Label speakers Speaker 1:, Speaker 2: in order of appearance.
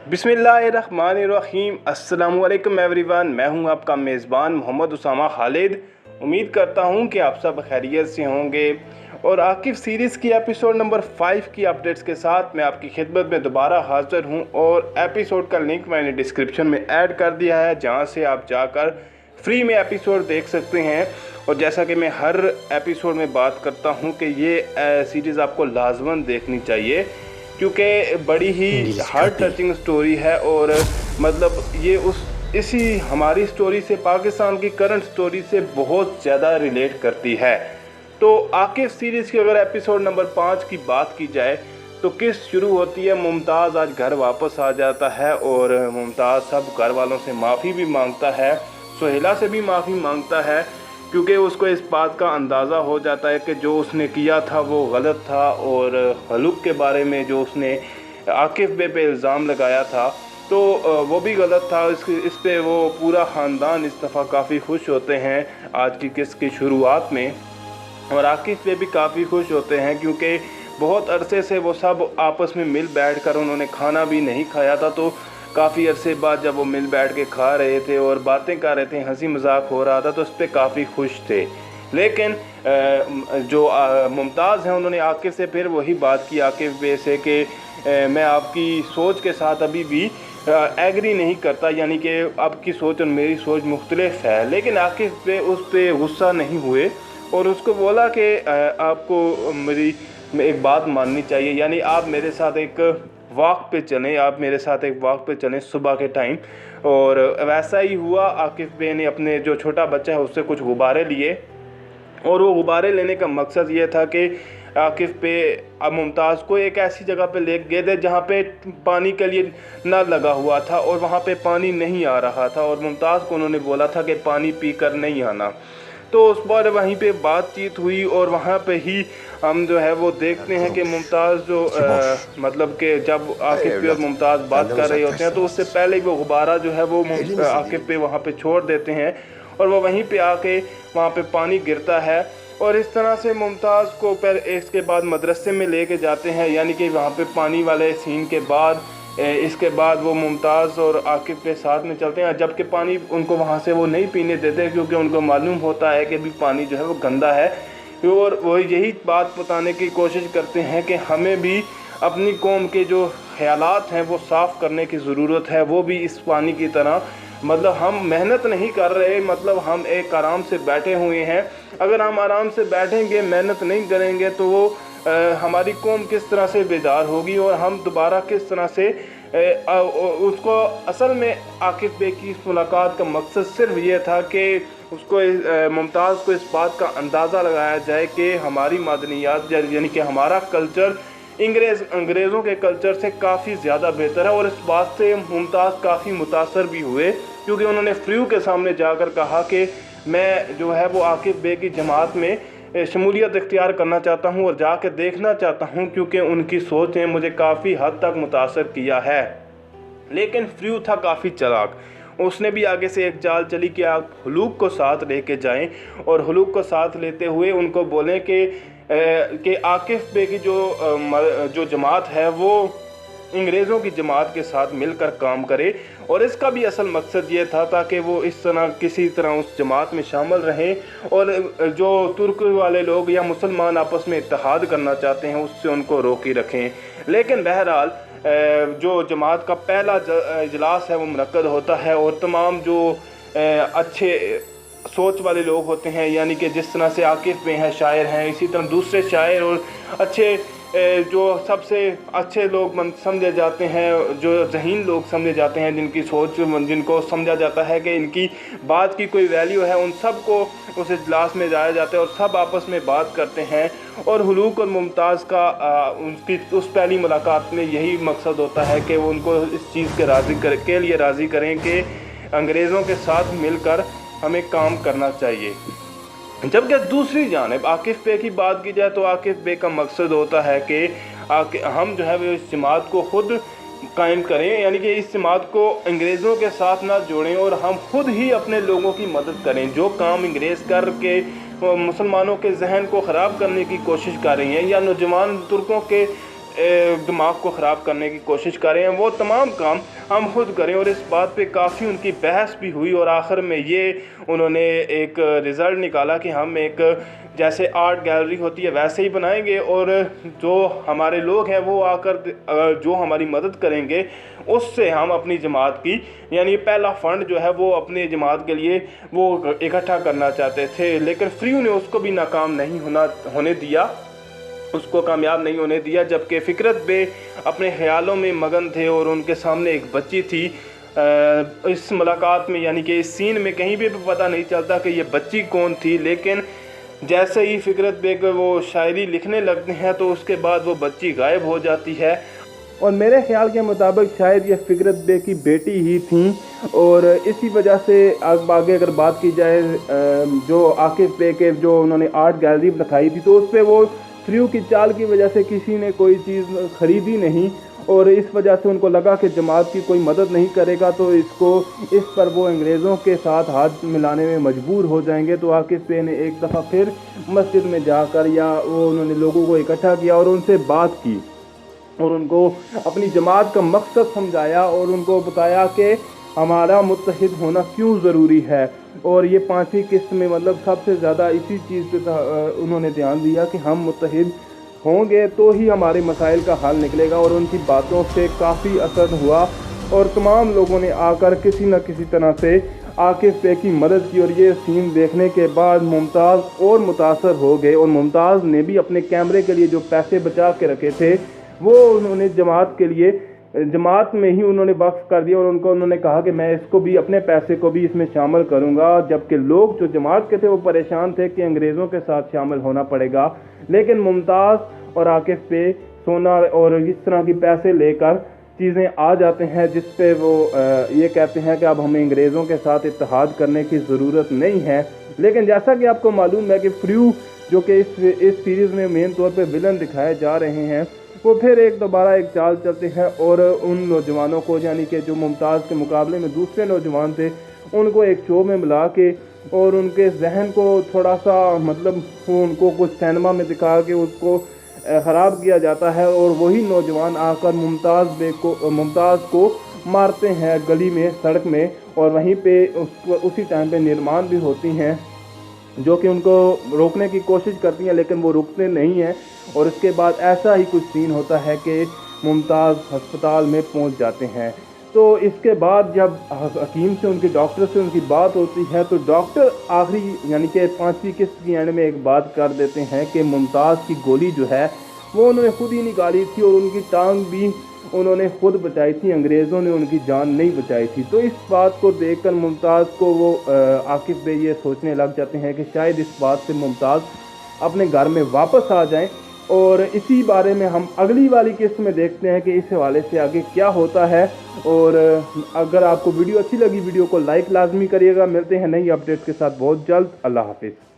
Speaker 1: बिस्मिल्लाहिर्रहमानिर्रहीम। अस्सलामुअलैकुम एवरीवन। मैं हूं आपका मेज़बान मोहम्मद उसामा खालिद। उम्मीद करता हूं कि आप सब खैरियत से होंगे और आकिफ सीरीज़ की एपिसोड नंबर 5 की अपडेट्स के साथ मैं आपकी खिदमत में दोबारा हाज़िर हूं और एपिसोड का लिंक मैंने डिस्क्रिप्शन में ऐड कर दिया है, जहां से आप जाकर फ्री में एपिसोड देख सकते हैं। और जैसा कि मैं हर एपिसोड में बात करता हूं कि ये सीरीज़ आपको लाजमन देखनी चाहिए, क्योंकि बड़ी ही हार्ट टचिंग स्टोरी है और मतलब ये इसी हमारी स्टोरी से, पाकिस्तान की करंट स्टोरी से बहुत ज़्यादा रिलेट करती है। तो आकिफ सीरीज़ की अगर एपिसोड नंबर 5 की बात की जाए तो किस शुरू होती है। मुमताज़ आज घर वापस आ जाता है और मुमताज़ सब घर वालों से माफ़ी भी मांगता है, सुहेला से भी माफ़ी मांगता है, क्योंकि उसको इस बात का अंदाज़ा हो जाता है कि जो उसने किया था वो गलत था और हलूक के बारे में जो उसने आकिफ बे पे इल्ज़ाम लगाया था तो वो भी गलत था। इस पे वो पूरा ख़ानदान इस दफ़ा काफ़ी खुश होते हैं आज की किस्त की शुरुआत में, और आकिफ बे भी काफ़ी खुश होते हैं क्योंकि बहुत अरसे से वो सब आपस में मिल बैठ कर उन्होंने खाना भी नहीं खाया था। तो काफ़ी अरसे बाद जब वो मिल बैठ के खा रहे थे और बातें कर रहे थे, हंसी मजाक हो रहा था, तो उस पर काफ़ी खुश थे। लेकिन जो मुमताज़ हैं उन्होंने आकिफ से फिर वही बात की, आकिफ बे से, कि मैं आपकी सोच के साथ अभी भी एग्री नहीं करता, यानी कि आपकी सोच और मेरी सोच मुख्तलिफ है। लेकिन आकिफ बे उस पर गुस्सा नहीं हुए और उसको बोला कि आपको मेरी एक बात माननी चाहिए, यानी आप मेरे साथ एक वॉक पे चलें, आप मेरे साथ एक वॉक पे चलें सुबह के टाइम। और वैसा ही हुआ। आकिफ बे ने अपने जो छोटा बच्चा है उससे कुछ गुब्बारे लिए और वो गुब्बारे लेने का मकसद ये था कि आकिफ पे अब मुमताज़ को एक ऐसी जगह पे ले गए थे जहाँ पे पानी के लिए नल लगा हुआ था और वहाँ पे पानी नहीं आ रहा था, और मुमताज़ को उन्होंने बोला था कि पानी पी कर नहीं आना। तो उस बार वहीं पे बातचीत हुई और वहाँ पे ही हम जो है वो देखते हैं कि मुमताज़ जो मतलब कि जब आकिफ पे और मुमताज़ बात कर रहे होते हैं तो उससे पहले ही वो गुब्बारा जो है वो आकिफ पे वहाँ पे छोड़ देते हैं और वो वहीं पे आके वहाँ पे पानी गिरता है। और इस तरह से मुमताज़ को फिर इसके बाद मदरसे में लेके जाते हैं, यानी कि वहाँ पे पानी वाले सीन के बाद इसके बाद वो मुमताज़ और आकिफ के साथ में चलते हैं, जबकि पानी उनको वहाँ से वो नहीं पीने देते क्योंकि उनको मालूम होता है कि भी पानी जो है वो गंदा है। और वो यही बात बताने की कोशिश करते हैं कि हमें भी अपनी कौम के जो ख़यालात हैं वो साफ़ करने की ज़रूरत है, वो भी इस पानी की तरह। मतलब हम मेहनत नहीं कर रहे, मतलब हम एक आराम से बैठे हुए हैं। अगर हम आराम से बैठेंगे, मेहनत नहीं करेंगे, तो वो हमारी कौम किस तरह से बेदार होगी और हम दोबारा किस तरह से उसको। असल में आकिफ बे की इस मुलाकात का मकसद सिर्फ ये था कि उसको मुमताज़ को इस बात का अंदाज़ा लगाया जाए कि हमारी मादनियात यानी कि हमारा कल्चर अंग्रेज़ों के कल्चर से काफ़ी ज़्यादा बेहतर है। और इस बात से मुमताज़ काफ़ी मुतासर भी हुए क्योंकि उन्होंने फ्रू के सामने जाकर कहा कि मैं जो है वो आकिफ बे की जमात में शमूलियत इख्तियार करना चाहता हूँ और जाकर देखना चाहता हूँ, क्योंकि उनकी सोच ने मुझे काफ़ी हद तक मुतासर किया है। लेकिन फ्रू था काफ़ी चालाक, उसने भी आगे से एक चाल चली कि आप हुलूक को साथ लेके जाएं और हुलूक को साथ लेते हुए उनको बोलें कि आकिफ बे की जो जमात है वो अंग्रेज़ों की जमात के साथ मिलकर काम करे। और इसका भी असल मकसद ये था ताकि वो इस तरह किसी तरह उस जमात में शामिल रहें और जो तुर्क वाले लोग या मुसलमान आपस में इत्तेहाद करना चाहते हैं उससे उनको रोकी रखें। लेकिन बहरहाल जो जमात का पहला इजलास है वो मुनक्कद होता है और तमाम जो अच्छे सोच वाले लोग होते हैं, यानी कि जिस तरह से आकिफ में है शायर हैं, इसी तरह दूसरे शायर और अच्छे जो सबसे अच्छे लोग समझे जाते हैं, जो ज़हीन लोग समझे जाते हैं, जिनकी सोच, जिनको समझा जाता है कि इनकी बात की कोई वैल्यू है, उन सब को उस इजलास में जाया जाता है और सब आपस में बात करते हैं। और हुलूक और मुमताज़ का उनकी उस पहली मुलाकात में यही मकसद होता है कि वो उनको इस चीज़ के लिए राज़ी करें कि अंग्रेज़ों के साथ मिलकर हमें काम करना चाहिए। जबकि दूसरी जानिब आकिफ बे की बात की जाए तो आकिफ बे का मकसद होता है कि हम जो है वो इस जमात को ख़ुद कायम करें, यानी कि इस जमात को अंग्रेज़ों के साथ ना जोड़ें और हम खुद ही अपने लोगों की मदद करें। जो काम अंग्रेज़ करके मुसलमानों के जहन को ख़राब करने की कोशिश कर रही हैं या नौजवान तुर्कों के दिमाग को ख़राब करने की कोशिश कर रहे हैं, वो तमाम काम हम खुद करें। और इस बात पे काफ़ी उनकी बहस भी हुई और आखिर में ये उन्होंने एक रिज़ल्ट निकाला कि हम एक जैसे आर्ट गैलरी होती है वैसे ही बनाएंगे, और जो हमारे लोग हैं वो आकर जो हमारी मदद करेंगे उससे हम अपनी जमात की यानी पहला फ़ंड जो है वो अपनी जमात के लिए वो इकट्ठा करना चाहते थे। लेकिन फ्रीयू ने उसको भी नाकाम नहीं होने दिया, उसको कामयाब नहीं होने दिया। जबकि फ़िक्रत बे अपने ख़्यालों में मगन थे और उनके सामने एक बच्ची थी। इस मुलाकात में यानी कि इस सीन में कहीं भी पता नहीं चलता कि ये बच्ची कौन थी, लेकिन जैसे ही फ़िक्रत बे को वो शायरी लिखने लगते हैं तो उसके बाद वो बच्ची गायब हो जाती है। और मेरे ख़्याल के मुताबिक शायद ये फ़िक्रत बे की बेटी ही थी। और इसी वजह से आगे अगर बात की जाए जो आकिफ बे के जो उन्होंने आर्ट गैलरी दिखाई थी तो उस पर वो फ्रीयू की चाल की वजह से किसी ने कोई चीज़ ख़रीदी नहीं, और इस वजह से उनको लगा कि जमात की कोई मदद नहीं करेगा तो इस पर वो अंग्रेज़ों के साथ हाथ मिलाने में मजबूर हो जाएंगे। तो आकिफ बे ने एक दफ़ा फिर मस्जिद में जाकर या वो उन्होंने लोगों को इकट्ठा किया और उनसे बात की और उनको अपनी जमात का मकसद समझाया और उनको बताया कि हमारा मुत्तहिद होना क्यों ज़रूरी है। और ये 5वीं किस्त में मतलब सबसे ज़्यादा इसी चीज़ पे उन्होंने ध्यान दिया कि हम मुत्तहिद होंगे तो ही हमारे मसाइल का हल निकलेगा। और उनकी बातों से काफ़ी असर हुआ और तमाम लोगों ने आकर किसी न किसी तरह से आकिफ बे की मदद की। और ये सीन देखने के बाद मुमताज़ और मुतासर हो गए, और मुमताज़ ने भी अपने कैमरे के लिए जो पैसे बचा के रखे थे वो उन्होंने जमात के लिए जमात में ही उन्होंने वक्फ कर दिया। और उन्होंने कहा कि मैं इसको भी अपने पैसे को भी इसमें शामिल करूंगा। जबकि लोग जो जमात के थे वो परेशान थे कि अंग्रेज़ों के साथ शामिल होना पड़ेगा, लेकिन मुमताज़ और आकिफ पे सोना और इस तरह की पैसे लेकर चीज़ें आ जाते हैं जिस पे वो ये कहते हैं कि अब हमें अंग्रेज़ों के साथ इत्तेहाद करने की ज़रूरत नहीं है। लेकिन जैसा कि आपको मालूम है कि फ्रीयू जो कि इस सीरीज़ में मेन तौर पे विलन दिखाए जा रहे हैं वो फिर दोबारा एक चाल चलते हैं और उन नौजवानों को यानी कि जो मुमताज़ के मुकाबले में दूसरे नौजवान थे उनको एक शो में मिला के और उनके जहन को थोड़ा सा मतलब उनको कुछ सिनेमा में दिखा के उसको ख़राब किया जाता है। और वही नौजवान आकर मुमताज़ को मारते हैं गली में, सड़क में, और वहीं पे उसी टाइम पे निर्माण भी होती हैं जो कि उनको रोकने की कोशिश करती हैं लेकिन वो रुकते नहीं हैं। और इसके बाद ऐसा ही कुछ सीन होता है कि मुमताज़ अस्पताल में पहुंच जाते हैं। तो इसके बाद जब हकीम से उनके डॉक्टर से उनकी बात होती है तो डॉक्टर आखिरी यानी कि 5वीं किस्त की एंड में एक बात कर देते हैं कि मुमताज़ की गोली जो है वो उन्होंने खुद ही निकाली थी और उनकी टांग भी उन्होंने खुद बचाई थी, अंग्रेज़ों ने उनकी जान नहीं बचाई थी। तो इस बात को देखकर मुमताज़ को वो आकिफ बे ये सोचने लग जाते हैं कि शायद इस बात से मुमताज़ अपने घर में वापस आ जाएं। और इसी बारे में हम अगली वाली किस्त में देखते हैं कि इस हवाले से आगे क्या होता है। और अगर आपको वीडियो अच्छी लगी वीडियो को लाइक लाजमी करिएगा। मिलते हैं नई अपडेट के साथ बहुत जल्द। अल्लाह हाफिज़।